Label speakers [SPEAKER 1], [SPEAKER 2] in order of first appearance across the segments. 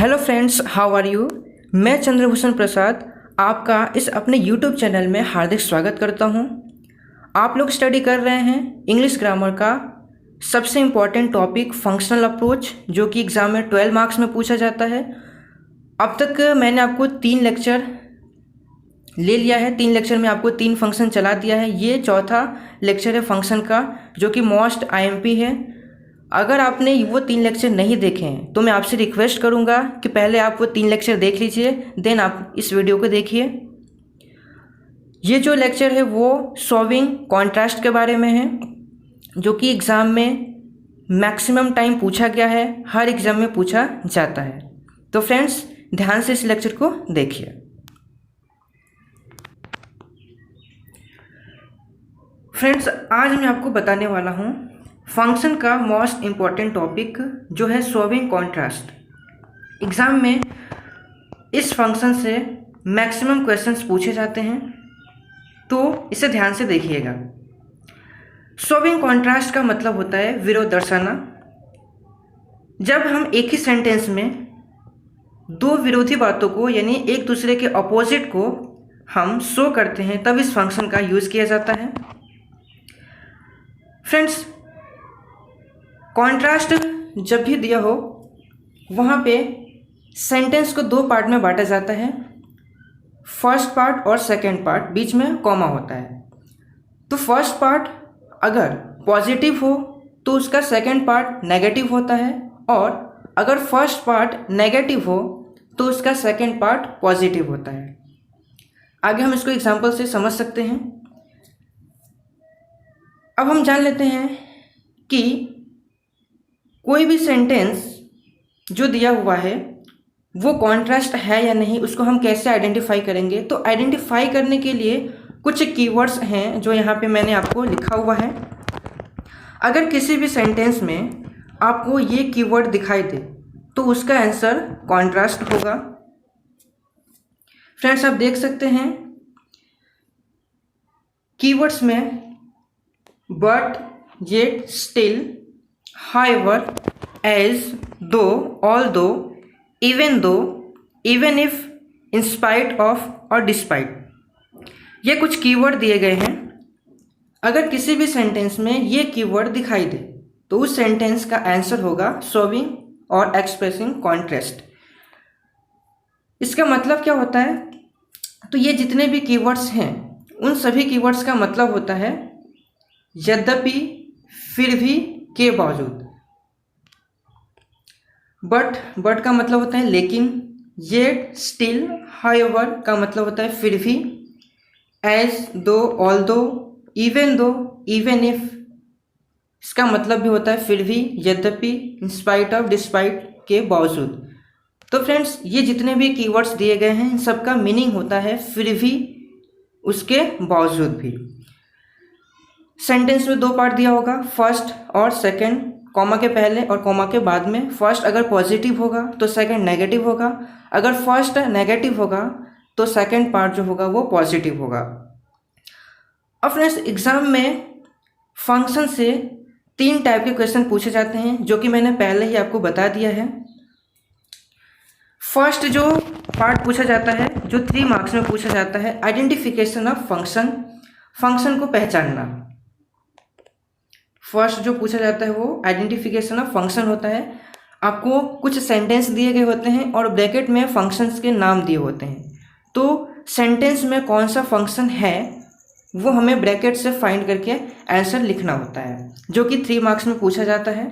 [SPEAKER 1] Hello friends, how are you. मैं चंद्रभूषण प्रसाद आपका इस अपने यूट्यूब चैनल में हार्दिक स्वागत करता हूं। आप लोग स्टडी कर रहे हैं इंग्लिश ग्रामर का सबसे इम्पॉर्टेंट टॉपिक फंक्शनल अप्रोच, जो कि एग्ज़ाम में 12 मार्क्स में पूछा जाता है। अब तक मैंने आपको 3 लेक्चर ले लिया है। 3 लेक्चर में आपको 3 फंक्शन चला दिया है। ये चौथा लेक्चर है फंक्शन का, जो कि मोस्ट आईएमपी है। अगर आपने वो 3 लेक्चर नहीं देखे हैं तो मैं आपसे रिक्वेस्ट करूंगा कि पहले आप वो 3 लेक्चर देख लीजिए, देन आप इस वीडियो को देखिए। ये जो लेक्चर है वो सॉल्विंग कॉन्ट्रास्ट के बारे में है, जो कि एग्ज़ाम में मैक्सिमम टाइम पूछा गया है, हर एग्ज़ाम में पूछा जाता है। तो फ्रेंड्स, ध्यान से इस लेक्चर को देखिए। फ्रेंड्स, आज मैं आपको बताने वाला हूँ फंक्शन का मोस्ट इम्पॉर्टेंट टॉपिक, जो है सॉल्विंग कॉन्ट्रास्ट। एग्ज़ाम में इस फंक्शन से मैक्सिमम क्वेश्चंस पूछे जाते हैं, तो इसे ध्यान से देखिएगा। सॉल्विंग कॉन्ट्रास्ट का मतलब होता है विरोध दर्शाना। जब हम एक ही सेंटेंस में दो विरोधी बातों को, यानी एक दूसरे के अपोजिट को हम शो करते हैं, तब इस फंक्शन का यूज़ किया जाता है। फ्रेंड्स, कॉन्ट्रास्ट जब भी दिया हो वहाँ पे सेंटेंस को 2 पार्ट में बांटा जाता है, फर्स्ट पार्ट और सेकंड पार्ट, बीच में कॉमा होता है। तो फर्स्ट पार्ट अगर पॉजिटिव हो तो उसका सेकंड पार्ट नेगेटिव होता है, और अगर फर्स्ट पार्ट नेगेटिव हो तो उसका सेकंड पार्ट पॉजिटिव होता है। आगे हम इसको एग्जांपल से समझ सकते हैं। अब हम जान लेते हैं कि कोई भी सेंटेंस जो दिया हुआ है वो कॉन्ट्रास्ट है या नहीं, उसको हम कैसे आइडेंटिफाई करेंगे। तो आइडेंटिफाई करने के लिए कुछ कीवर्ड्स हैं जो यहाँ पे मैंने आपको लिखा हुआ है। अगर किसी भी सेंटेंस में आपको ये कीवर्ड दिखाई दे तो उसका आंसर कॉन्ट्रास्ट होगा। फ्रेंड्स, आप देख सकते हैं कीवर्ड्स में but, yet, still, however, as, though, although, even though, even if, in spite of और despite, ये कुछ कीवर्ड दिए गए हैं। अगर किसी भी सेंटेंस में ये कीवर्ड दिखाई दे तो उस सेंटेंस का आंसर होगा शोविंग और एक्सप्रेसिंग कॉन्ट्रास्ट। इसका मतलब क्या होता है? तो ये जितने भी कीवर्ड्स हैं उन सभी कीवर्ड्स का मतलब होता है यद्यपि, फिर भी, के बावजूद। बट का मतलब होता है लेकिन, येट, स्टिल, हाउएवर का मतलब होता है फिर भी, as, though, although, even though, even if, इसका मतलब भी होता है फिर भी, यद्यपि, इन स्पाइट ऑफ, डिस्पाइट, के बावजूद। तो फ्रेंड्स, ये जितने भी कीवर्ड्स दिए गए हैं इन सबका मीनिंग होता है फिर भी, उसके बावजूद भी। सेंटेंस में 2 पार्ट दिया होगा, फर्स्ट और सेकंड, कॉमा के पहले और कॉमा के बाद में। फर्स्ट अगर पॉजिटिव होगा तो सेकंड नेगेटिव होगा, अगर फर्स्ट नेगेटिव होगा तो सेकंड पार्ट जो होगा वो पॉजिटिव होगा। अब फ्रेंड्स, एग्जाम में फंक्शन से 3 टाइप के क्वेश्चन पूछे जाते हैं, जो कि मैंने पहले ही आपको बता दिया है। फर्स्ट जो पार्ट पूछा जाता है, जो 3 मार्क्स में पूछा जाता है, आइडेंटिफिकेशन ऑफ फंक्शन, फंक्शन को पहचानना। फर्स्ट जो पूछा जाता है वो आइडेंटिफिकेशन ऑफ फंक्शन होता है। आपको कुछ सेंटेंस दिए गए होते हैं और ब्रैकेट में फंक्शंस के नाम दिए होते हैं, तो सेंटेंस में कौन सा फंक्शन है वो हमें ब्रैकेट से फाइंड करके आंसर लिखना होता है, जो कि 3 मार्क्स में पूछा जाता है।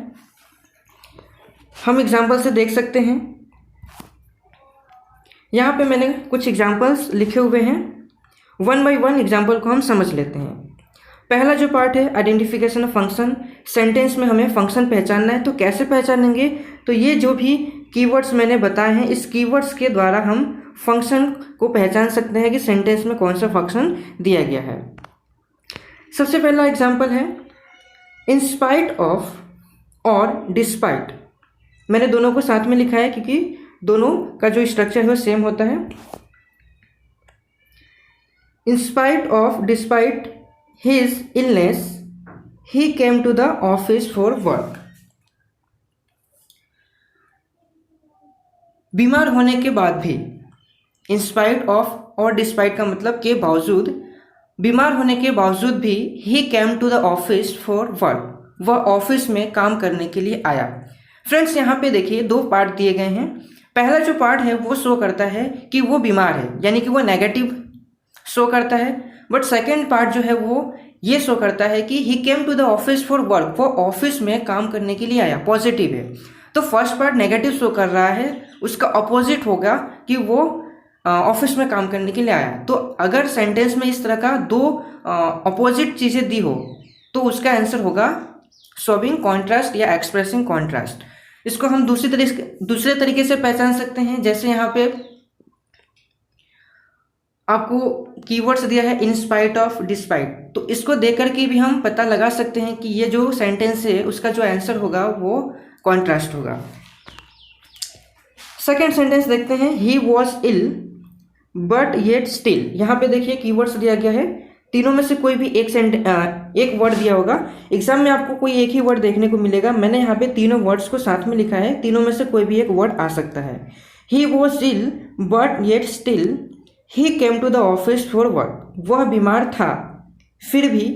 [SPEAKER 1] हम एग्जाम्पल से देख सकते हैं। यहाँ पे मैंने कुछ एग्जाम्पल्स लिखे हुए हैं, 1 बाय 1 एग्जाम्पल को हम समझ लेते हैं। पहला जो पार्ट है आइडेंटिफिकेशन ऑफ फंक्शन, सेंटेंस में हमें फंक्शन पहचानना है। तो कैसे पहचानेंगे? तो ये जो भी कीवर्ड्स मैंने बताए हैं, इस कीवर्ड्स के द्वारा हम फंक्शन को पहचान सकते हैं कि सेंटेंस में कौन सा फंक्शन दिया गया है। सबसे पहला एग्जांपल है इन स्पाइट ऑफ और डिस्पाइट। मैंने दोनों को साथ में लिखा है क्योंकि दोनों का जो स्ट्रक्चर है वो सेम होता है। इन spite of, despite his illness, he came to the office for work. बीमार होने के बाद भी, इन स्पाइट ऑफ और डिस्पाइट का मतलब के बावजूद, बीमार होने के बावजूद भी he came to the office for work, वह ऑफिस में काम करने के लिए आया। फ्रेंड्स यहाँ पे देखिए दो पार्ट दिए गए हैं। पहला जो पार्ट है वो शो करता है कि वो बीमार है, यानी कि वो नेगेटिव शो करता है। बट सेकेंड पार्ट जो है वो ये शो करता है कि he came to the office for work, वो ऑफिस में काम करने के लिए आया, पॉजिटिव है। तो फर्स्ट पार्ट नेगेटिव शो कर रहा है, उसका अपोजिट होगा कि वो ऑफिस में काम करने के लिए आया। तो अगर सेंटेंस में इस तरह का दो अपोजिट चीज़ें दी हो तो उसका आंसर होगा शोइंग कॉन्ट्रास्ट या एक्सप्रेसिंग कॉन्ट्रास्ट। इसको हम दूसरे तरीके से पहचान सकते हैं। जैसे यहाँ पे आपको कीवर्ड्स दिया है इन स्पाइट ऑफ, डिस्पाइट, तो इसको देख करके भी हम पता लगा सकते हैं कि ये जो सेंटेंस है उसका जो आंसर होगा वो कॉन्ट्रास्ट होगा। सेकेंड सेंटेंस देखते हैं, he was ill but yet still. यहाँ पे देखिए कीवर्ड्स दिया गया है, तीनों में से कोई भी एक वर्ड दिया होगा। एग्जाम में आपको कोई एक ही वर्ड देखने को मिलेगा। मैंने यहाँ पे तीनों वर्ड्स को साथ में लिखा है, तीनों में से कोई भी एक वर्ड आ सकता है। He was ill but yet still he came to the office for work, वह बीमार था फिर भी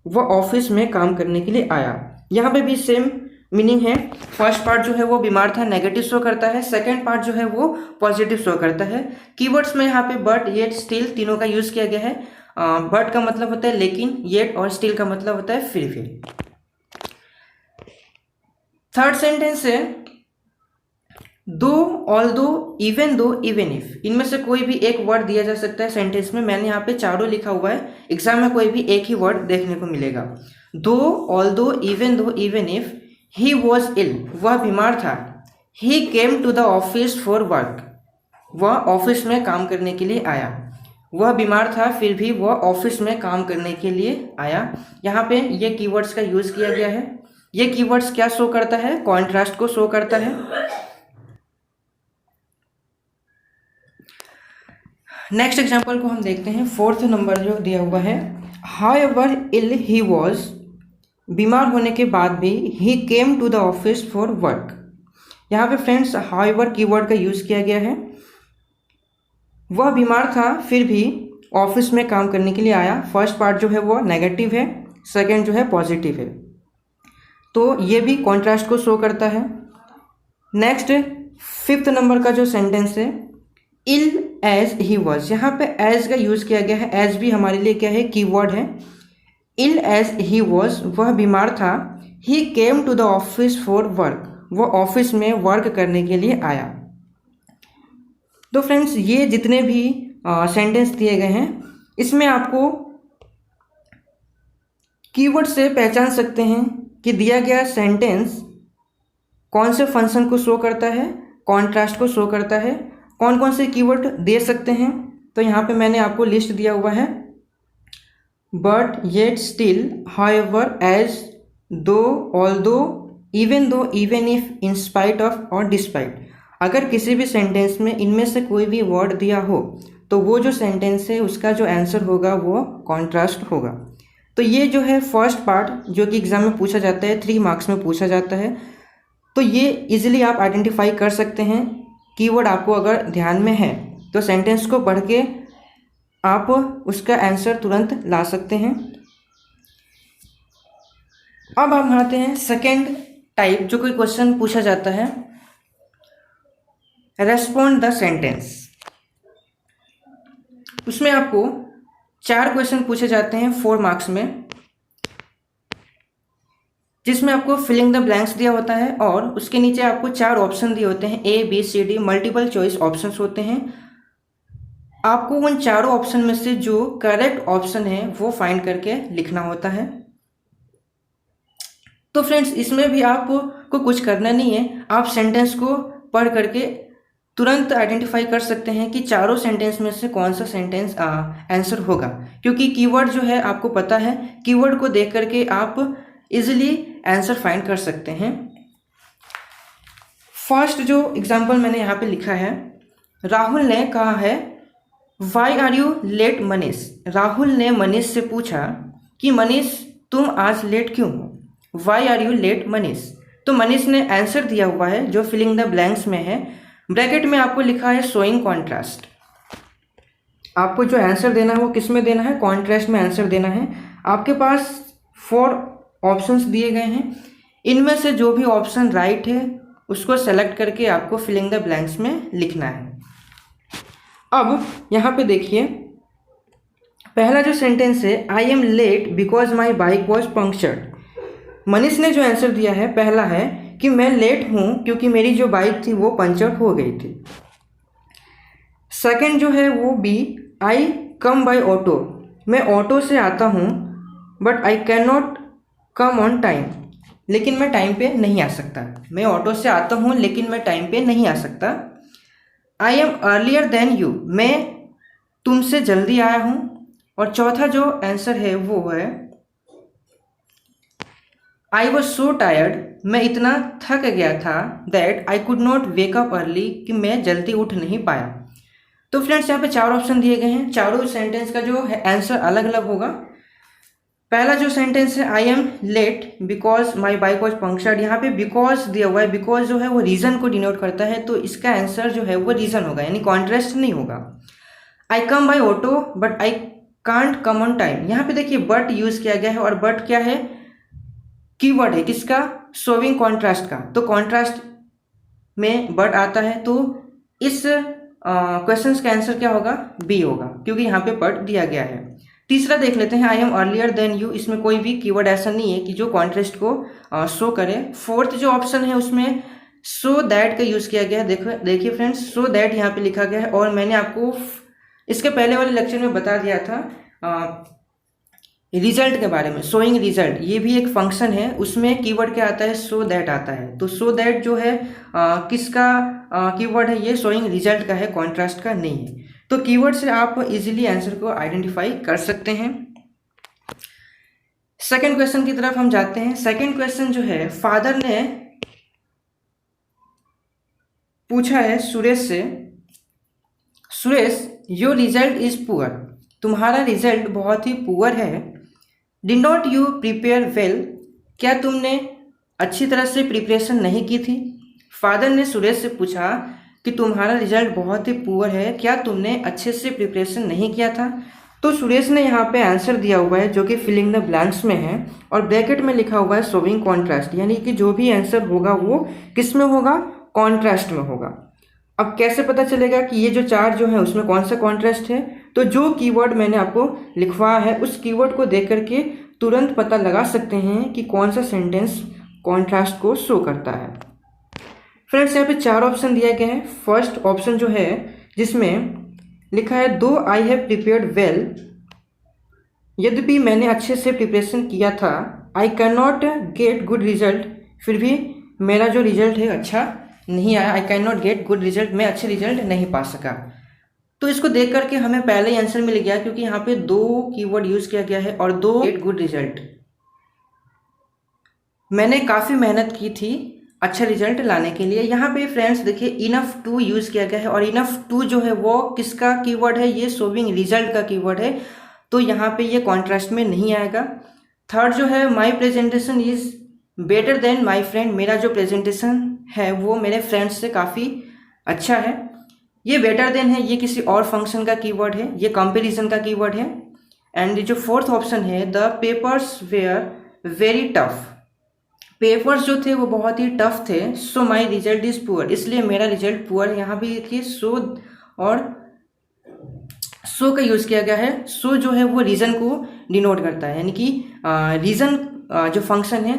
[SPEAKER 1] वह ऑफिस में काम करने के लिए आया। यहाँ पे भी सेम मीनिंग है। फर्स्ट पार्ट जो है वो बीमार था, नेगेटिव शो करता है। सेकंड पार्ट जो है वो पॉजिटिव शो करता है। कीवर्ड्स में यहाँ पे बट, येट, स्टिल तीनों का यूज किया गया है। बट का मतलब होता है लेकिन, येट और स्टिल का मतलब होता है फिर भी। थर्ड सेंटेंस है, दो, although, even though, even if. इनमें से कोई भी एक वर्ड दिया जा सकता है सेंटेंस में। मैंने यहाँ पे चारों लिखा हुआ है, एग्जाम में कोई भी एक ही वर्ड देखने को मिलेगा। Though, although, even though, even if, he was ill, वह बीमार था। He came to the office for work, वह ऑफिस में काम करने के लिए आया। वह बीमार था फिर भी वह ऑफिस में काम करने के लिए आया। यहाँ पे ये कीवर्ड्स का यूज किया गया है। ये कीवर्ड्स क्या शो करता है? कॉन्ट्रास्ट को शो करता है। नेक्स्ट एग्जाम्पल को हम देखते हैं। फोर्थ नंबर जो दिया हुआ है, हाउएवर इल ही वॉज, बीमार होने के बाद भी he came to the office for work. यहाँ पे फ्रेंड्स हाउएवर कीवर्ड का यूज किया गया है। वह बीमार था फिर भी ऑफिस में काम करने के लिए आया। फर्स्ट पार्ट जो है वो नेगेटिव है, सेकंड जो है पॉजिटिव है, तो ये भी कॉन्ट्रास्ट को शो करता है। नेक्स्ट फिफ्थ नंबर का जो सेंटेंस है, इल एज ही वॉज, यहाँ पे एज का यूज किया गया है। एज भी हमारे लिए क्या है? कीवर्ड है। इल एज ही वॉज, वह बीमार था। He came to the office for work, वह ऑफिस में वर्क करने के लिए आया। तो फ्रेंड्स ये जितने भी सेंटेंस दिए गए हैं इसमें आपको कीवर्ड से पहचान सकते हैं कि दिया गया सेंटेंस कौन से फंक्शन को शो करता है, कॉन्ट्रास्ट को शो करता है, कौन कौन से कीवर्ड दे सकते हैं। तो यहाँ पे मैंने आपको लिस्ट दिया हुआ है, but, yet, still, however, as, though, although, even though, even if, in spite of और डिस्पाइट। अगर किसी भी सेंटेंस में इनमें से कोई भी वर्ड दिया हो तो वो जो सेंटेंस है उसका जो आंसर होगा वो कॉन्ट्रास्ट होगा। तो ये जो है फर्स्ट पार्ट जो कि एग्जाम में पूछा जाता है, 3 मार्क्स में पूछा जाता है। तो ये इजीली आप आइडेंटिफाई कर सकते हैं। कीवर्ड आपको अगर ध्यान में है तो सेंटेंस को पढ़ के आप उसका आंसर तुरंत ला सकते हैं। अब हम आते हैं सेकेंड टाइप, जो कोई क्वेश्चन पूछा जाता है, रेस्पॉन्ड द सेंटेंस। उसमें आपको 4 क्वेश्चन पूछे जाते हैं 4 मार्क्स में, जिसमें आपको फिलिंग द ब्लैंक्स दिया होता है और उसके नीचे आपको 4 ऑप्शन दिए होते हैं, A, B, C, D, multiple choice options होते हैं। आपको उन चारों ऑप्शन में से जो करेक्ट ऑप्शन है वो फाइंड करके लिखना होता है। तो फ्रेंड्स इसमें भी आपको कुछ करना नहीं है, आप सेंटेंस को पढ़ करके तुरंत आइडेंटिफाई कर सकते हैं कि चारों सेंटेंस में से कौन सा सेंटेंस आंसर होगा, क्योंकि कीवर्ड जो है आपको पता है। कीवर्ड को देख करके आप इजीली आंसर फाइंड कर सकते हैं। फर्स्ट जो एग्जांपल मैंने यहाँ पे लिखा है, राहुल ने कहा है why are you late Manish. Rahul ने मनीष से पूछा कि मनीष तुम आज लेट क्यों हो, why are you late Manish. तो मनीष ने आंसर दिया हुआ है जो फिलिंग द ब्लैंक्स में है, ब्रैकेट में आपको लिखा है शोइंग कॉन्ट्रास्ट। आपको जो आंसर देना है वो किस में देना है, कॉन्ट्रास्ट में आंसर देना है। आपके पास 4 ऑप्शंस दिए गए हैं, इनमें से जो भी ऑप्शन राइट है उसको सेलेक्ट करके आपको फिलिंग द ब्लैंक्स में लिखना है। अब यहाँ पे देखिए, पहला जो सेंटेंस है, I am late because my bike was punctured. Manish ने जो आंसर दिया है पहला है कि मैं लेट हूँ क्योंकि मेरी जो बाइक थी वो पंचर हो गई थी। सेकंड जो है वो B, I come by auto, मैं ऑटो से आता हूँ, but I can not come on time, लेकिन मैं टाइम पे नहीं आ सकता। मैं ऑटो से आता हूँ लेकिन मैं टाइम पे नहीं आ सकता। I am earlier than you, मैं तुमसे जल्दी आया हूँ। और चौथा जो आंसर है वो है आई वॉज सो टायर्ड, मैं इतना थक गया था, that I could not wake up early, कि मैं जल्दी उठ नहीं पाया। तो फ्रेंड्स यहाँ पे 4 ऑप्शन दिए गए हैं, चारों सेंटेंस का जो है आंसर अलग अलग होगा। पहला जो सेंटेंस है, I am late because my bike was punctured, यहाँ पे बिकॉज दिया हुआ है, बिकॉज जो है वो रीज़न को डिनोट करता है, तो इसका आंसर जो है वो रीज़न होगा, यानी कॉन्ट्रास्ट नहीं होगा। I come by auto but I can't come on time, यहाँ पे देखिए बट यूज़ किया गया है, और बट क्या है, कीवर्ड है किसका, शोइंग कॉन्ट्रास्ट का, तो कॉन्ट्रास्ट में बट आता है, तो इस क्वेश्चन का आंसर क्या होगा, बी होगा, क्योंकि यहाँ पे बट दिया गया है। तीसरा देख लेते हैं, I am earlier than you, इसमें कोई भी कीवर्ड ऐसा नहीं है कि जो कॉन्ट्रास्ट को शो करे। फोर्थ जो ऑप्शन है उसमें सो दैट का यूज़ किया गया है। देखिए फ्रेंड्स, सो दैट यहाँ पे लिखा गया है, और मैंने आपको इसके पहले वाले लेक्चर में बता दिया था रिजल्ट के बारे में, शोइंग रिजल्ट, ये भी एक फंक्शन है, उसमें कीवर्ड क्या आता है, सो दैट आता है। तो सो दैट जो है किसका कीवर्ड है, ये शोइंग रिजल्ट का है, कॉन्ट्रास्ट का नहीं है। तो कीवर्ड से आप इजीली आंसर को आइडेंटिफाई कर सकते हैं। सेकंड क्वेश्चन की तरफ हम जाते हैं। सेकंड क्वेश्चन जो है, फादर ने पूछा है सुरेश से, Suresh your result is poor, तुम्हारा रिजल्ट बहुत ही पुअर है। Did not you prepare well, क्या तुमने अच्छी तरह से प्रिपरेशन नहीं की थी। फादर ने सुरेश से पूछा कि तुम्हारा रिजल्ट बहुत ही पुअर है, क्या तुमने अच्छे से प्रिपरेशन नहीं किया था। तो सुरेश ने यहाँ पे आंसर दिया हुआ है जो कि फिलिंग द ब्लैंक्स में है, और ब्रैकेट में लिखा हुआ है शोइंग कॉन्ट्रास्ट, यानी कि जो भी आंसर होगा वो किस में होगा, कॉन्ट्रास्ट में होगा। अब कैसे पता चलेगा कि ये जो 4 जो है उसमें कौन सा कॉन्ट्रास्ट है, तो जो कीवर्ड मैंने आपको लिखवाया है उस कीवर्ड को देख करके तुरंत पता लगा सकते हैं कि कौन सा सेंटेंस कॉन्ट्रास्ट को शो करता है। फ्रेंड्स यहाँ पे 4 ऑप्शन दिया गया है। फर्स्ट ऑप्शन जो है जिसमें लिखा है दो आई हैव प्रिपेयर्ड वेल, यद्यपि मैंने अच्छे से प्रिपरेशन किया था, आई can not get good result, फिर भी मेरा जो रिजल्ट है अच्छा नहीं आया, आई can not get good result, मैं अच्छे रिजल्ट नहीं पा सका। तो इसको देख करके हमें पहले ही आंसर मिल गया, क्योंकि यहाँ पे 2 कीवर्ड यूज़ किया गया है और 2 गेट गुड रिजल्ट। मैंने काफ़ी मेहनत की थी अच्छा रिजल्ट लाने के लिए। यहाँ पे फ्रेंड्स देखिए इनफ टू यूज़ किया गया है, और इनफ टू जो है वो किसका कीवर्ड है, ये शोइंग रिजल्ट का कीवर्ड है, तो यहाँ पे ये कॉन्ट्रास्ट में नहीं आएगा। थर्ड जो है माई presentation is better than my friend, मेरा जो प्रेजेंटेशन है वो मेरे फ्रेंड्स से काफ़ी अच्छा है। ये बेटर देन है, ये किसी और फंक्शन का कीवर्ड है, ये कंपैरिजन का कीवर्ड है। एंड जो फोर्थ ऑप्शन है the papers where very tough, papers जो थे वो बहुत ही टफ थे, सो माई रिजल्ट इज़ पुअर, इसलिए मेरा रिजल्ट पुअर। यहाँ भी देखिए सो और सो का यूज़ किया गया है। सो जो है वो रीज़न को डिनोट करता है, यानी कि रीज़न जो फंक्शन है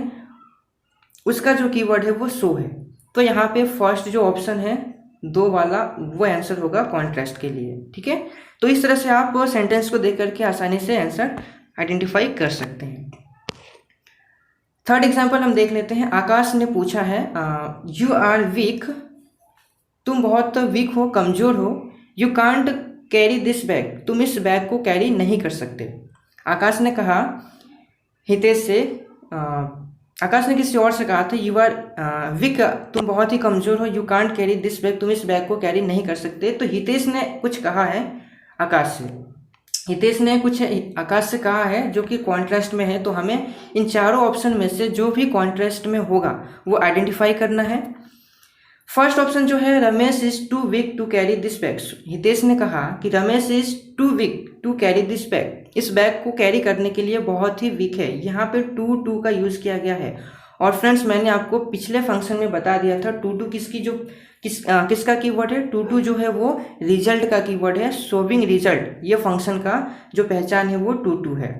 [SPEAKER 1] उसका जो कीवर्ड है वो सो है। तो यहाँ पे फर्स्ट जो ऑप्शन है 2 वाला वो आंसर होगा कॉन्ट्रास्ट के लिए। ठीक है, तो इस तरह से आप सेंटेंस को देख करके आसानी से आंसर आइडेंटिफाई कर सकते हैं। थर्ड एग्जाम्पल हम देख लेते हैं। आकाश ने पूछा है यू आर वीक, तुम बहुत वीक हो, कमज़ोर हो। You can't carry this bag, तुम इस बैग को कैरी नहीं कर सकते। आकाश ने कहा हितेश से, आकाश ने किसी और से कहा था यू आर वीक, तुम बहुत ही कमज़ोर हो, you can't carry this bag, तुम इस बैग को कैरी नहीं कर सकते। तो हितेश ने कुछ कहा है आकाश से, हितेश ने कुछ आकाश से कहा है जो कि कॉन्ट्रास्ट में है, तो हमें इन चारों ऑप्शन में से जो भी कॉन्ट्रास्ट में होगा वो आइडेंटिफाई करना है। फर्स्ट ऑप्शन जो है Ramesh is too weak to carry this bag. Hitesh ने कहा कि Ramesh is too weak to carry this bag, इस बैग को कैरी करने के लिए बहुत ही वीक है। यहाँ पे टू का यूज किया गया है। और फ्रेंड्स मैंने आपको पिछले फंक्शन में बता दिया था टू किसकी जो किसका कीवर्ड है। टू जो है वो रिजल्ट का कीवर्ड है, शोविंग रिजल्ट, ये फंक्शन का जो पहचान है वो टू है,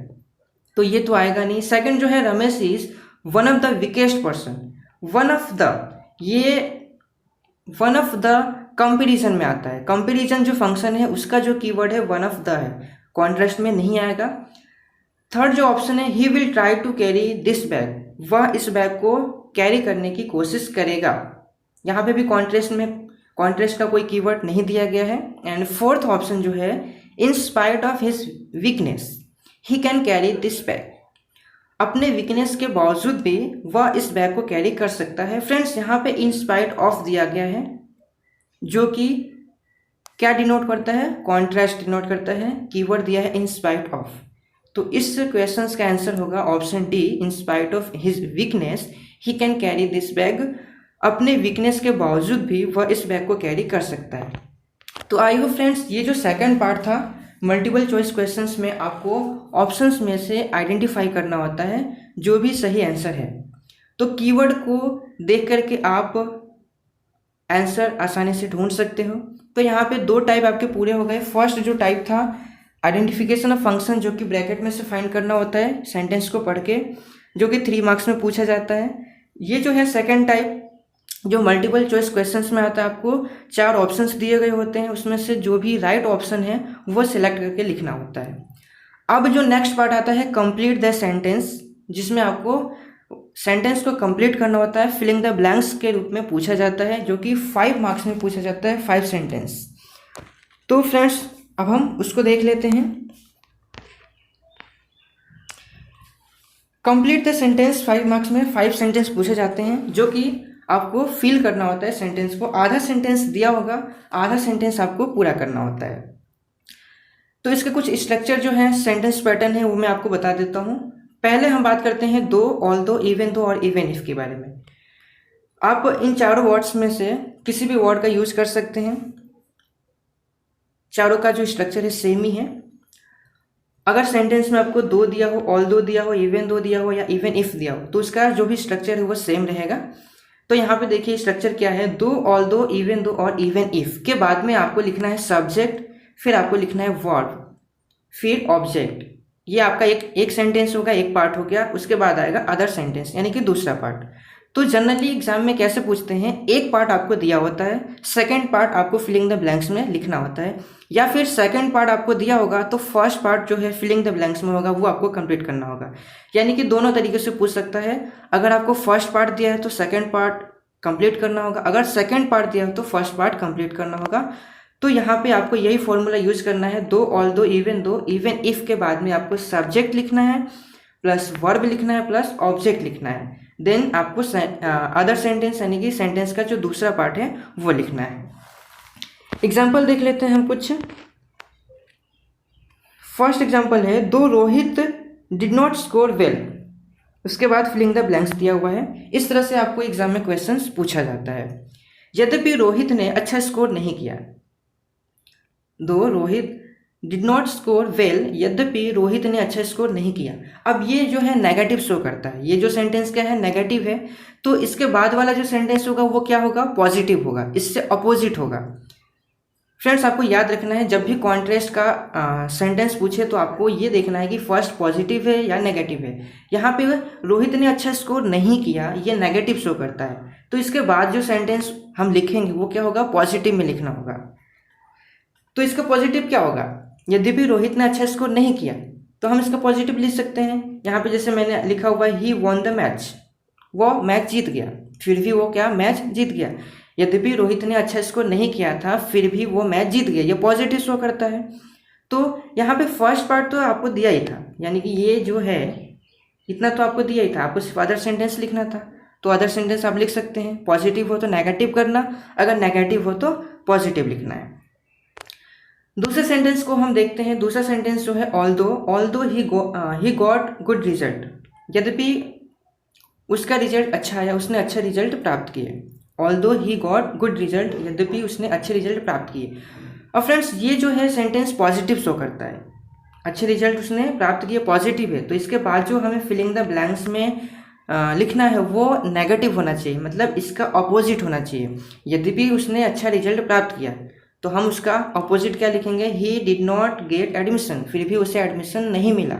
[SPEAKER 1] तो ये तो आएगा नहीं। सेकंड जो है Ramesh is one of the weakest person, one of the, ये वन ऑफ द कंपेरिजन में आता है। कंपेरिजन जो फंक्शन है उसका जो कीवर्ड है वन ऑफ द है, कॉन्ट्रास्ट में नहीं आएगा। थर्ड जो ऑप्शन है he will try to carry this bag, वह इस बैग को कैरी करने की कोशिश करेगा, यहाँ पे भी कॉन्ट्रास्ट का कोई कीवर्ड नहीं दिया गया है। एंड फोर्थ ऑप्शन जो है इन spite of his weakness he can carry this bag, अपने वीकनेस के बावजूद भी वह इस बैग को कैरी कर सकता है। फ्रेंड्स यहाँ पे इन स्पाइट ऑफ दिया गया है जो कि क्या डिनोट करता है, कॉन्ट्रास्ट डिनोट करता है, कीवर्ड दिया है इन स्पाइट ऑफ। तो इस क्वेश्चन का आंसर होगा option D, in spite of his weakness he can carry this bag, अपने वीकनेस के बावजूद भी वह इस बैग को कैरी कर सकता है। तो आई होप फ्रेंड्स ये जो सेकंड पार्ट था मल्टीपल चॉइस क्वेश्चंस में आपको ऑप्शंस में से आइडेंटिफाई करना होता है जो भी सही आंसर है। तो कीवर्ड को देख करके आप आंसर आसानी से ढूंढ सकते हो। तो यहाँ पे दो टाइप आपके पूरे हो गए। फर्स्ट जो टाइप था आइडेंटिफिकेशन ऑफ फंक्शन, जो कि ब्रैकेट में से फाइंड करना होता है सेंटेंस को पढ़ के, जो कि 3 मार्क्स में पूछा जाता है। ये जो है सेकेंड टाइप जो मल्टीपल चॉइस क्वेश्चंस में आता है, आपको 4 ऑप्शंस दिए गए होते हैं, उसमें से जो भी राइट ऑप्शन है वो सिलेक्ट करके लिखना होता है। अब जो नेक्स्ट पार्ट आता है कंप्लीट द सेंटेंस, जिसमें आपको सेंटेंस को कंप्लीट करना होता है, फिलिंग द ब्लैंक्स के रूप में पूछा जाता है, जो कि 5 मार्क्स में पूछा जाता है, 5 सेंटेंस। तो फ्रेंड्स अब हम उसको देख लेते हैं। कंप्लीट द सेंटेंस 5 मार्क्स में 5 सेंटेंस पूछे जाते हैं, जो कि आपको फिल करना होता है सेंटेंस को। आधा सेंटेंस दिया होगा, आधा सेंटेंस आपको पूरा करना होता है। तो इसके कुछ स्ट्रक्चर जो है, सेंटेंस पैटर्न है, वो मैं आपको बता देता हूँ। पहले हम बात करते हैं दो, ऑल दो, इवन दो और इवन इफ के बारे में। आप इन चारों वर्ड्स में से किसी भी वर्ड का यूज कर सकते हैं, चारों का जो स्ट्रक्चर है सेम ही है। अगर सेंटेंस में आपको दो दिया हो, ऑल दो दिया हो, इवन दो दिया हो या इवन इफ दिया हो, तो उसका जो भी स्ट्रक्चर है वो सेम रहेगा। तो यहाँ पे देखिए स्ट्रक्चर क्या है, दो, ऑल दो और इवन इफ के बाद में आपको लिखना है सब्जेक्ट, फिर आपको लिखना है वर्ब, फिर ऑब्जेक्ट। ये आपका एक सेंटेंस होगा, एक पार्ट हो गया। उसके बाद आएगा अदर सेंटेंस, यानी कि दूसरा पार्ट। तो जनरली एग्जाम में कैसे पूछते हैं, एक पार्ट आपको दिया होता है, सेकंड पार्ट आपको फिलिंग द ब्लैंक्स में लिखना होता है, या फिर सेकंड पार्ट आपको दिया होगा तो फर्स्ट पार्ट जो है फिलिंग द ब्लैंक्स में होगा, वो आपको कंप्लीट करना होगा। यानी कि दोनों तरीके से पूछ सकता है। अगर आपको फर्स्ट पार्ट दिया है तो सेकंड पार्ट कंप्लीट करना होगा, अगर सेकंड पार्ट दिया है तो फर्स्ट पार्ट कंप्लीट करना होगा। तो यहाँ पे आपको यही फॉर्मूला यूज करना है, दो, ऑल दो, इवन इफ के बाद में आपको सब्जेक्ट लिखना है, प्लस वर्ब लिखना है, प्लस ऑब्जेक्ट लिखना है। देन आपको अदर सेंटेंस यानी कि सेंटेंस का जो दूसरा पार्ट है वो लिखना है। एग्जाम्पल देख लेते हैं हम कुछ। फर्स्ट एग्जाम्पल है, दो Rohit did not score well, उसके बाद फिलिंग द ब्लैंक्स दिया हुआ है। इस तरह से आपको एग्जाम में क्वेश्चंस पूछा जाता है। यद्यपि रोहित ने अच्छा स्कोर नहीं किया, दो Rohit did not score well, यद्यपि रोहित ने अच्छा स्कोर नहीं किया। अब ये जो है नेगेटिव शो करता है, ये जो सेंटेंस क्या है, नेगेटिव है। तो इसके बाद वाला जो सेंटेंस होगा वो क्या होगा, पॉजिटिव होगा, इससे अपोजिट होगा। फ्रेंड्स आपको याद रखना है, जब भी कॉन्ट्रास्ट का सेंटेंस पूछे तो आपको ये देखना है कि फर्स्ट पॉजिटिव है या नेगेटिव है। यहाँ पे रोहित ने अच्छा स्कोर नहीं किया, ये नेगेटिव शो करता है, तो इसके बाद जो सेंटेंस हम लिखेंगे वो क्या होगा, पॉजिटिव में लिखना होगा। तो इसका पॉजिटिव क्या होगा, यद्यपि रोहित ने अच्छा स्कोर नहीं किया, तो हम इसका पॉजिटिव लिख सकते हैं। यहाँ पे जैसे मैंने लिखा हुआ है, ही वॉन द मैच, वो मैच जीत गया, फिर भी वो क्या, मैच जीत गया। यद्यपि रोहित ने अच्छा स्कोर नहीं किया था, फिर भी वो मैच जीत गया, ये पॉजिटिव शो करता है। तो यहाँ पे फर्स्ट पार्ट तो आपको दिया ही था, यानी कि ये जो है इतना तो आपको दिया ही था, आपको सिर्फ अदर सेंटेंस लिखना था। तो अदर सेंटेंस आप लिख सकते हैं, पॉजिटिव हो तो नेगेटिव करना, अगर नेगेटिव हो तो पॉजिटिव लिखना है। दूसरे सेंटेंस को हम देखते हैं। दूसरा सेंटेंस जो है, although he got good result, यद्यपि उसका रिजल्ट अच्छा आया, उसने अच्छा रिजल्ट प्राप्त किए। Although he got good result, यद्यपि उसने अच्छे रिजल्ट प्राप्त किए। और फ्रेंड्स ये जो है सेंटेंस पॉजिटिव शो करता है, अच्छे रिजल्ट उसने प्राप्त किए, पॉजिटिव है। तो इसके बाद जो हमें फिलिंग द ब्लैंक्स में लिखना है वो नेगेटिव होना चाहिए, मतलब इसका अपोजिट होना चाहिए। यद्यपि उसने अच्छा रिजल्ट प्राप्त किया तो हम उसका अपोजिट क्या लिखेंगे, he did not get admission, फिर भी उसे एडमिशन नहीं मिला,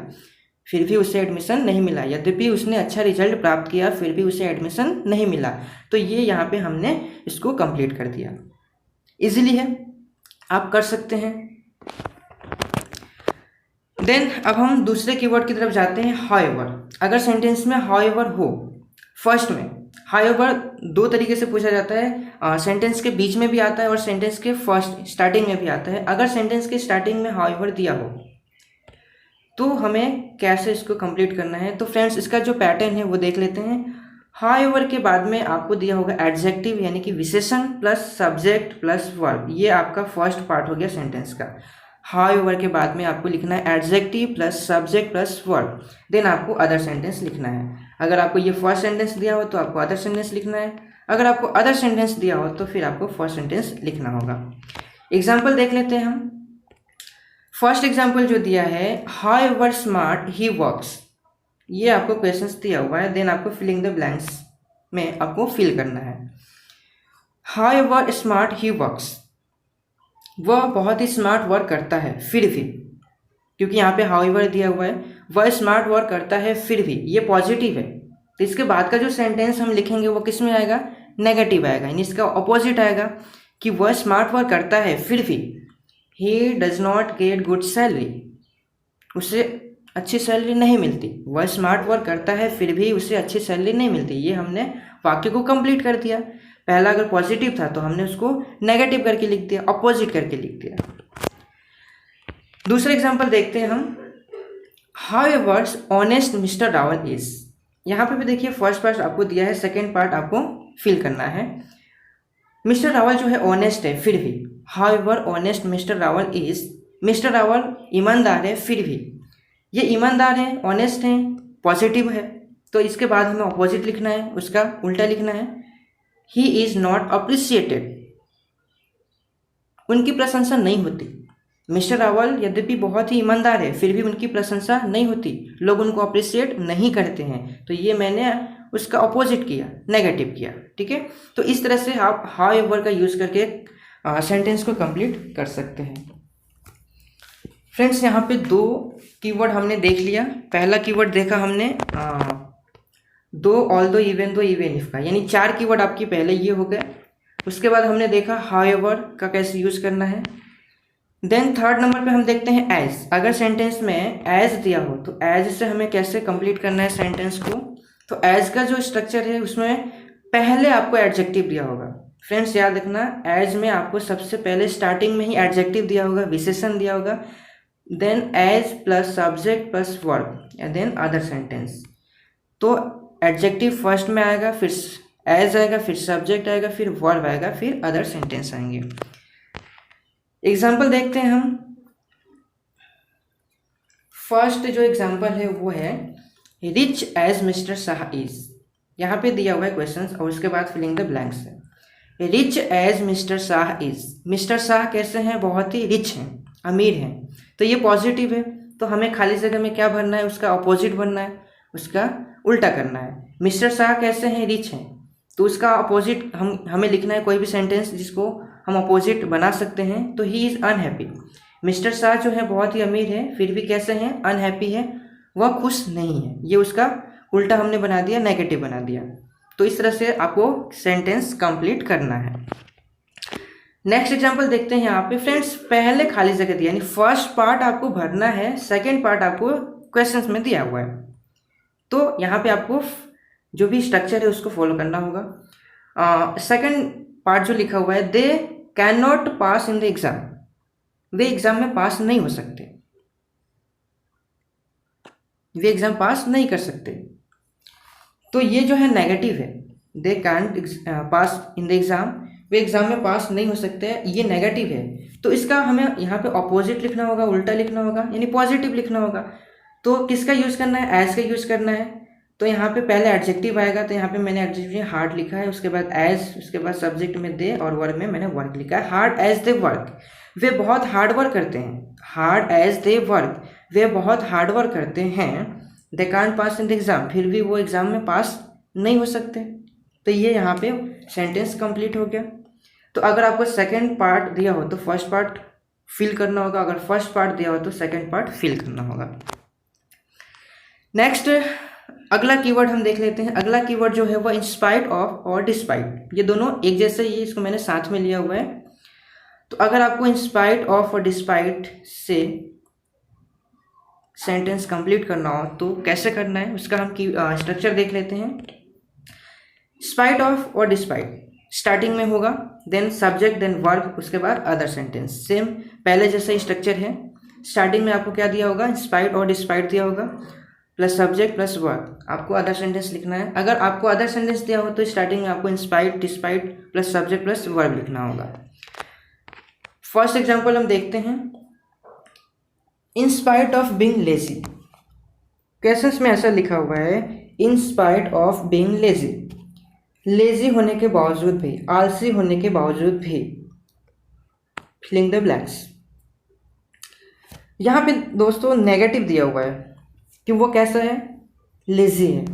[SPEAKER 1] फिर भी उसे एडमिशन नहीं मिला। यद्यपि उसने अच्छा रिजल्ट प्राप्त किया फिर भी उसे एडमिशन नहीं मिला। तो ये यहाँ पे हमने इसको कंप्लीट कर दिया। इजीली है, आप कर सकते हैं। देन अब हम दूसरे कीवर्ड की तरफ जाते हैं, हाउएवर। अगर सेंटेंस में हाउएवर हो, फर्स्ट में हाउएवर दो तरीके से पूछा जाता है, सेंटेंस के बीच में भी आता है और सेंटेंस के फर्स्ट स्टार्टिंग में भी आता है। अगर सेंटेंस के स्टार्टिंग में हाउएवर दिया हो तो हमें कैसे इसको कंप्लीट करना है। तो फ्रेंड्स इसका जो पैटर्न है वो देख लेते हैं। हाउएवर के बाद में आपको दिया होगा एडजेक्टिव यानी कि विशेषण प्लस सब्जेक्ट प्लस वर्ब, ये आपका फर्स्ट पार्ट हो गया सेंटेंस का। हाउएवर के बाद में आपको लिखना है adjective plus subject plus verb, then आपको अदर सेंटेंस लिखना है। अगर आपको ये फर्स्ट सेंटेंस दिया हो तो आपको अदर सेंटेंस लिखना है, अगर आपको अदर सेंटेंस दिया हो तो फिर आपको फर्स्ट सेंटेंस लिखना होगा। एग्जाम्पल देख लेते हैं हम। फर्स्ट एग्जाम्पल जो दिया है, हाउएवर स्मार्ट ही वर्क्स, ये आपको क्वेश्चंस दिया हुआ है, देन आपको फिलिंग द ब्लैंक्स में आपको फिल करना है। हाउएवर स्मार्ट ही वर्क्स, वह बहुत ही स्मार्ट वर्क करता है फिर भी, क्योंकि यहाँ पे हाउएवर दिया हुआ है, वह स्मार्ट वर्क करता है फिर भी, ये पॉजिटिव है। तो इसके बाद का जो सेंटेंस हम लिखेंगे वो किस में आएगा, नेगेटिव आएगा, यानी इसका अपोजिट आएगा कि वह स्मार्ट वर्क करता है फिर भी he does not get good salary, उसे अच्छी सैलरी नहीं मिलती। वह स्मार्ट वर्क करता है फिर भी उसे अच्छी सैलरी नहीं मिलती। ये हमने वाक्य को कंप्लीट कर दिया। पहला अगर पॉजिटिव था तो हमने उसको नेगेटिव करके लिख दिया, अपोजिट करके लिख दिया। दूसरा एग्जांपल देखते हैं हम। However honest mister Rawal is, यहाँ पे भी देखिए फर्स्ट पार्ट आपको दिया है, सेकेंड पार्ट आपको फिल करना है। मिस्टर रावल जो है ऑनेस्ट है फिर भी, however honest mister Rawal is, mister Rawal ईमानदार है फिर भी, ये ईमानदार है, ऑनेस्ट है, पॉजिटिव है। तो इसके बाद हमें अपोजिट लिखना है, उसका उल्टा लिखना है। ही इज नॉट अप्रिशिएटेड, उनकी प्रशंसा नहीं होती। मिस्टर रावल यद्यपि बहुत ही ईमानदार है फिर भी उनकी प्रशंसा नहीं होती, लोग उनको अप्रिशिएट नहीं करते हैं। तो ये मैंने उसका अपोजिट किया, नेगेटिव किया, ठीक है। तो इस तरह से आप हाउएवर का यूज करके सेंटेंस को कंप्लीट कर सकते हैं। फ्रेंड्स यहाँ पे दो कीवर्ड हमने देख लिया। पहला कीवर्ड देखा हमने दो, although, even though, even if का, यानी 4 कीवर्ड आपकी पहले ये हो गए। उसके बाद हमने देखा हाउएवर का कैसे यूज करना है। देन थर्ड नंबर पे हम देखते हैं एज। अगर सेंटेंस में एज दिया हो तो एज से हमें कैसे कंप्लीट करना है सेंटेंस को। तो एज का जो स्ट्रक्चर है उसमें पहले आपको एडजेक्टिव दिया होगा। फ्रेंड्स याद रखना, एज में आपको सबसे पहले स्टार्टिंग में ही एडजेक्टिव दिया होगा, विशेषण दिया होगा, then as plus subject plus verb and then other sentence. तो एडजेक्टिव फर्स्ट में आएगा, फिर एज आएगा, फिर सब्जेक्ट आएगा, फिर वर्ब आएगा, फिर अदर सेंटेंस आएंगे। एग्जाम्पल देखते हैं हम। फर्स्ट जो एग्जाम्पल है वो है rich as Mister Shah is. यहाँ पे दिया हुआ है क्वेश्चन और उसके बाद फिलिंग द ब्लैंक्स है। Rich as Mister Shah is, Mister Shah कैसे हैं, बहुत ही रिच हैं, अमीर हैं। तो ये पॉजिटिव है, तो हमें खाली जगह में क्या भरना है, उसका अपोजिट भरना है, उसका उल्टा करना है। मिस्टर शाह कैसे हैं, रिच हैं, तो उसका अपोजिट हमें लिखना है कोई भी सेंटेंस जिसको हम अपोजिट बना सकते हैं। तो he is unhappy, mister Shah जो है बहुत ही अमीर है फिर भी कैसे हैं, अनहैप्पी है, वह खुश नहीं है। ये उसका उल्टा हमने बना दिया, नेगेटिव बना दिया। तो इस तरह से आपको सेंटेंस कंप्लीट करना है। नेक्स्ट एग्जांपल देखते हैं यहाँ पे। फ्रेंड्स पहले खाली जगह दिया, यानी फर्स्ट पार्ट आपको भरना है, सेकेंड पार्ट आपको क्वेश्चंस में दिया हुआ है। तो यहाँ पे आपको जो भी स्ट्रक्चर है उसको फॉलो करना होगा। सेकेंड पार्ट जो लिखा हुआ है, they can not pass in the exam, way exam में पास नहीं हो सकते, वे एग्जाम पास नहीं कर सकते। तो ये जो है नेगेटिव है, they can't pass in the exam, way exam में पास नहीं हो सकते, ये नेगेटिव है। तो इसका हमें यहाँ पे अपोजिट लिखना होगा, उल्टा लिखना होगा, यानी पॉजिटिव लिखना होगा। तो किसका यूज करना है, एज का यूज करना है। तो यहाँ पे पहले एडजेक्टिव आएगा, तो यहाँ पे मैंने एडजेक्टिव हार्ड लिखा है, उसके बाद एज, उसके बाद सब्जेक्ट में दे और वर्ब में मैंने वर्क लिखा है। हार्ड एज दे वर्क, वे बहुत हार्ड वर्क करते हैं। हार्ड एज दे वर्क, वे बहुत हार्ड वर्क करते हैं। They can't pass in the exam, फिर भी वो एग्जाम में पास नहीं हो सकते। तो ये यहाँ पे सेंटेंस कंप्लीट हो गया। तो अगर आपको सेकंड पार्ट दिया हो तो फर्स्ट पार्ट फिल करना होगा, अगर फर्स्ट पार्ट दिया हो तो सेकंड पार्ट फिल करना होगा। नेक्स्ट अगला कीवर्ड हम देख लेते हैं। अगला कीवर्ड जो है वो इंस्पाइट ऑफ और डिस्पाइट, ये दोनों एक जैसे ही, इसको मैंने साथ में लिया हुआ है। तो अगर आपको इंस्पाइट ऑफ और डिस्पाइट से सेंटेंस कंप्लीट करना हो तो कैसे करना है, उसका हम स्ट्रक्चर देख लेते हैं। स्पाइट ऑफ और डिस्पाइट स्टार्टिंग में होगा, देन सब्जेक्ट, देन वर्ब, उसके बाद अदर सेंटेंस। सेम पहले जैसा ही स्ट्रक्चर है। स्टार्टिंग में आपको क्या दिया होगा, इंस्पाइट और डिस्पाइट दिया होगा, प्लस सब्जेक्ट प्लस वर्ब, आपको अदर सेंटेंस लिखना है। अगर आपको अदर सेंटेंस दिया हो तो स्टार्टिंग में आपको in spite, despite plus subject plus verb लिखना होगा। फर्स्ट एग्जाम्पल हम देखते हैं। इन spite of being lazy, questions में ऐसा लिखा हुआ है, इन spite of being lazy, lazy होने के बावजूद भी, आलसी होने के बावजूद भी, फिलिंग द ब्लैंक्स। यहाँ पे दोस्तों नेगेटिव दिया हुआ है कि वो कैसा है, लेजी है।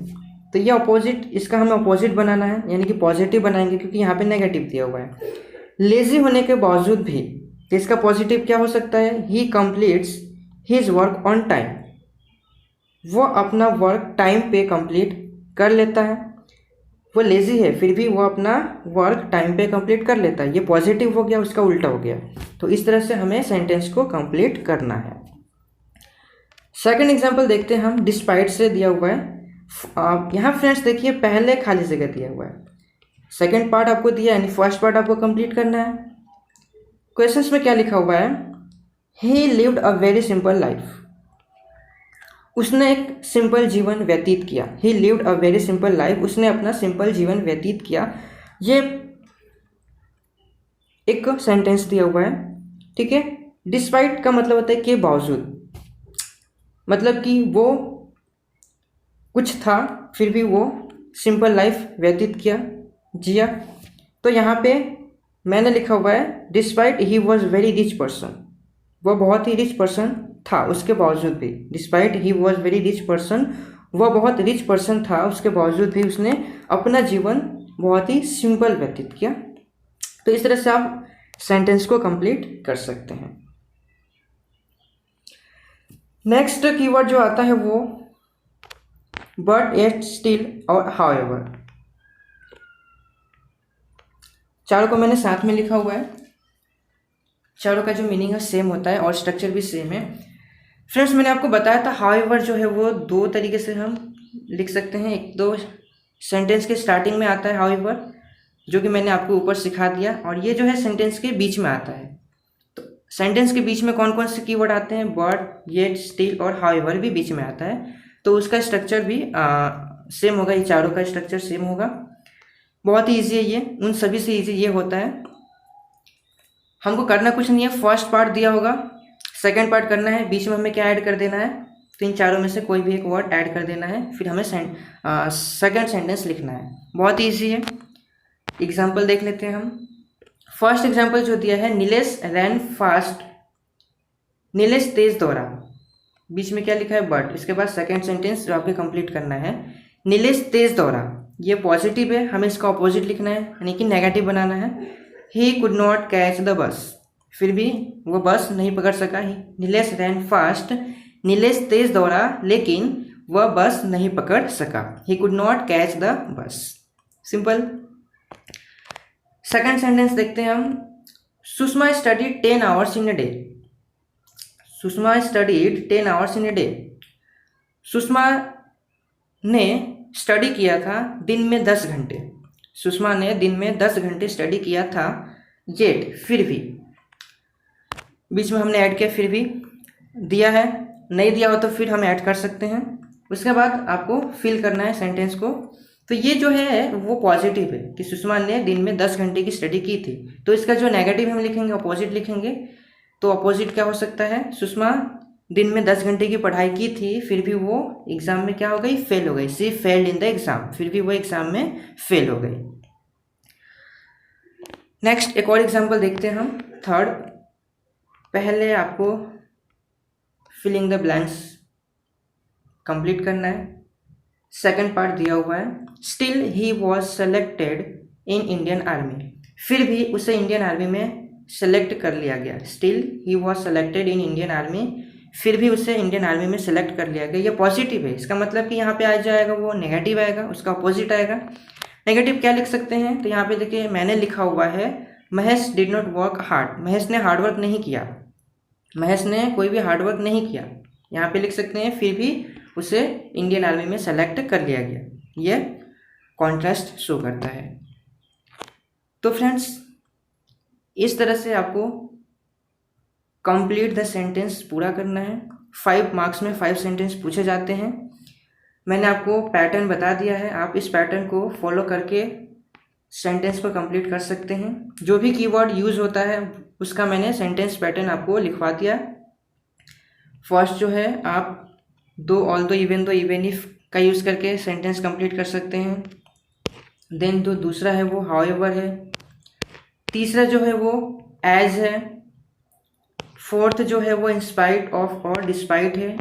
[SPEAKER 1] तो ये अपोजिट, इसका हमें अपोजिट बनाना है, यानी कि पॉजिटिव बनाएंगे, क्योंकि यहाँ पे नेगेटिव दिया हुआ है। लेजी होने के बावजूद भी, तो इसका पॉजिटिव क्या हो सकता है, he completes his work on time, वो अपना वर्क टाइम पे कंप्लीट कर लेता है। वो लेजी है फिर भी वो अपना वर्क टाइम पे कंप्लीट कर लेता है, ये पॉजिटिव हो गया, उसका उल्टा हो गया। तो इस तरह से हमें सेंटेंस को कंप्लीट करना है। सेकंड एग्जांपल देखते हैं हम, डिस्पाइट से दिया हुआ है। आप यहाँ फ्रेंड्स देखिए, पहले खाली जगह दिया हुआ है, सेकंड पार्ट आपको दिया, यानी फर्स्ट पार्ट आपको कंप्लीट करना है। क्वेश्चंस में क्या लिखा हुआ है, ही lived a very simple life, उसने एक सिंपल जीवन व्यतीत किया। ही lived a very simple life, उसने अपना सिंपल जीवन व्यतीत किया। ये एक सेंटेंस दिया हुआ है, ठीक है। डिस्पाइट का मतलब होता है के बावजूद, मतलब कि वो कुछ था फिर भी वो सिंपल लाइफ व्यतीत किया, जिया। तो यहाँ पे मैंने लिखा हुआ है, despite he was very rich person, वो बहुत ही रिच पर्सन था उसके बावजूद भी। Despite he was very rich person, वह बहुत रिच पर्सन था, उसके बावजूद भी उसने अपना जीवन बहुत ही सिंपल व्यतीत किया। तो इस तरह से आप सेंटेंस को कंप्लीट कर सकते हैं। नेक्स्ट कीवर्ड जो आता है वो बट, येट, स्टिल और हाउएवर, चारों को मैंने साथ में लिखा हुआ है। चारों का जो मीनिंग है सेम होता है और स्ट्रक्चर भी सेम है। फ्रेंड्स मैंने आपको बताया था हाउएवर जो है वो दो तरीके से हम लिख सकते हैं। एक तो सेंटेंस के स्टार्टिंग में आता है हाउएवर, जो कि मैंने आपको ऊपर सिखा दिया, और ये जो है सेंटेंस के बीच में आता है। तो सेंटेंस के बीच में कौन कौन से कीवर्ड आते हैं, बट, येट, स्टिल और हाउएवर भी बीच में आता है। तो उसका स्ट्रक्चर भी सेम होगा, ये चारों का स्ट्रक्चर सेम होगा। बहुत ही ईजी है ये, उन सभी से ईजी ये होता है। हमको करना कुछ नहीं है, फर्स्ट पार्ट दिया होगा, सेकंड पार्ट करना है, बीच में हमें क्या ऐड कर देना है, तो इन चारों में से कोई भी एक वर्ड ऐड कर देना है, फिर हमें सेकंड सेंटेंस लिखना है। बहुत ईजी है। एग्जाम्पल देख लेते हैं हम। फर्स्ट एग्जाम्पल जो दिया है, नीलेश रैन फास्ट, नीलेश तेज दौड़ा, बीच में क्या लिखा है, बट। इसके बाद सेकंड सेंटेंस जो आपको कंप्लीट करना है, नीलेश तेज दौड़ा, ये पॉजिटिव है, हमें इसका ऑपोजिट लिखना है, यानी कि नेगेटिव बनाना है। He could not catch the bus, फिर भी वो बस नहीं पकड़ सका। नीलेश रैन फास्ट, नीलेश तेज दौड़ा लेकिन वह बस नहीं पकड़ सका। He could not catch the bus, simple. Second sentence देखते हैं हम। Sushma studied 10 hours in a day, Sushma studied 10 hours in a day, Sushma ने स्टडी किया था दिन में 10 घंटे, सुषमा ने दिन में 10 घंटे स्टडी किया था। येट, फिर भी, बीच में हमने ऐड किया, फिर भी दिया है, नहीं दिया हो तो फिर हम ऐड कर सकते हैं। उसके बाद आपको फिल करना है सेंटेंस को। तो ये जो है वो पॉजिटिव है कि सुषमा ने दिन में 10 घंटे की स्टडी की थी। तो इसका जो नेगेटिव हम लिखेंगे, अपोजिट लिखेंगे। तो अपोजिट क्या हो सकता है, सुषमा दिन में 10 घंटे की पढ़ाई की थी, फिर भी वो एग्ज़ाम में क्या हो गई, फेल हो गई। She failed in the exam, फिर भी वो एग्ज़ाम में फेल हो गई। नेक्स्ट एक और एग्जाम्पल देखते हैं हम, थर्ड। पहले आपको फिलिंग द ब्लैंक्स कंप्लीट करना है। सेकंड पार्ट दिया हुआ है, still he was selected in Indian army, फिर भी उसे इंडियन आर्मी में सेलेक्ट कर लिया गया। Still he was selected in Indian army, फिर भी उसे इंडियन आर्मी में सेलेक्ट कर लिया गया। ये पॉजिटिव है, इसका मतलब कि यहाँ पे आ जाएगा वो नेगेटिव आएगा, उसका अपोजिट आएगा। नेगेटिव क्या लिख सकते हैं, तो यहाँ पे देखिए मैंने लिखा हुआ है Mahesh did not work hard, Mahesh ने हार्डवर्क नहीं किया, महेश ने कोई भी हार्डवर्क नहीं किया। यहाँ पे लिख सकते हैं फिर भी उसे इंडियन आर्मी में सेलेक्ट कर लिया गया। ये कॉन्ट्रास्ट शो करता है। तो फ्रेंड्स, इस तरह से आपको कंप्लीट द सेंटेंस पूरा करना है। 5 मार्क्स में 5 सेंटेंस पूछे जाते हैं। मैंने आपको पैटर्न बता दिया है, आप इस पैटर्न को फॉलो करके सेंटेंस को कंप्लीट कर सकते हैं। जो भी कीवर्ड यूज़ होता है उसका मैंने सेंटेंस पैटर्न आपको लिखवा दिया। फर्स्ट जो है आप दो, ऑल दो, इवन इफ का यूज़ करके सेंटेंस कंप्लीट कर सकते हैं। देन जो दूसरा है वो हाउएवर है। तीसरा जो है वो एज है। फोर्थ जो है वो इंस्पाइट ऑफ और डिस्पाइट है।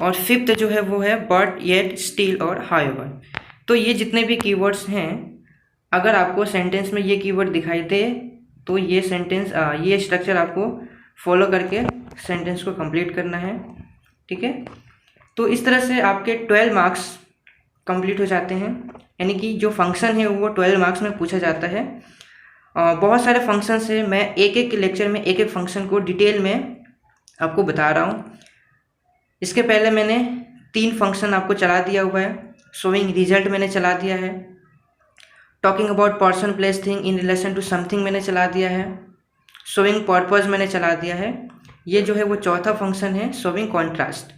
[SPEAKER 1] और फिफ्थ जो है वो है बट, येट, स्टिल और हाउएवर। तो ये जितने भी कीवर्ड्स हैं, अगर आपको सेंटेंस में ये कीवर्ड दिखाई दे तो ये सेंटेंस ये स्ट्रक्चर आपको फॉलो करके सेंटेंस को कंप्लीट करना है। ठीक है, तो इस तरह से आपके 12 मार्क्स कंप्लीट हो जाते हैं। यानी कि जो फंक्शन है वो 12 मार्क्स में पूछा जाता है। बहुत सारे फंक्शंस है, मैं एक एक लेक्चर में एक एक फंक्शन को डिटेल में आपको बता रहा हूँ। इसके पहले मैंने 3 फंक्शन आपको चला दिया हुआ है। शोइंग रिजल्ट मैंने चला दिया है। Talking about person, place, thing in relation to something मैंने चला दिया है। शोइंग पर्पस मैंने चला दिया है। ये जो है वो चौथा फंक्शन है, शोइंग कॉन्ट्रास्ट।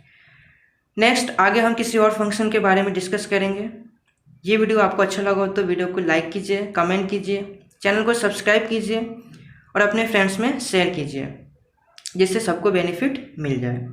[SPEAKER 1] नेक्स्ट आगे हम किसी और फंक्शन के बारे में डिस्कस करेंगे। ये वीडियो आपको अच्छा लगा हो तो वीडियो को लाइक कीजिए, कमेंट कीजिए, चैनल को सब्सक्राइब कीजिए और अपने फ्रेंड्स में शेयर कीजिए, जिससे सबको बेनिफिट मिल जाए।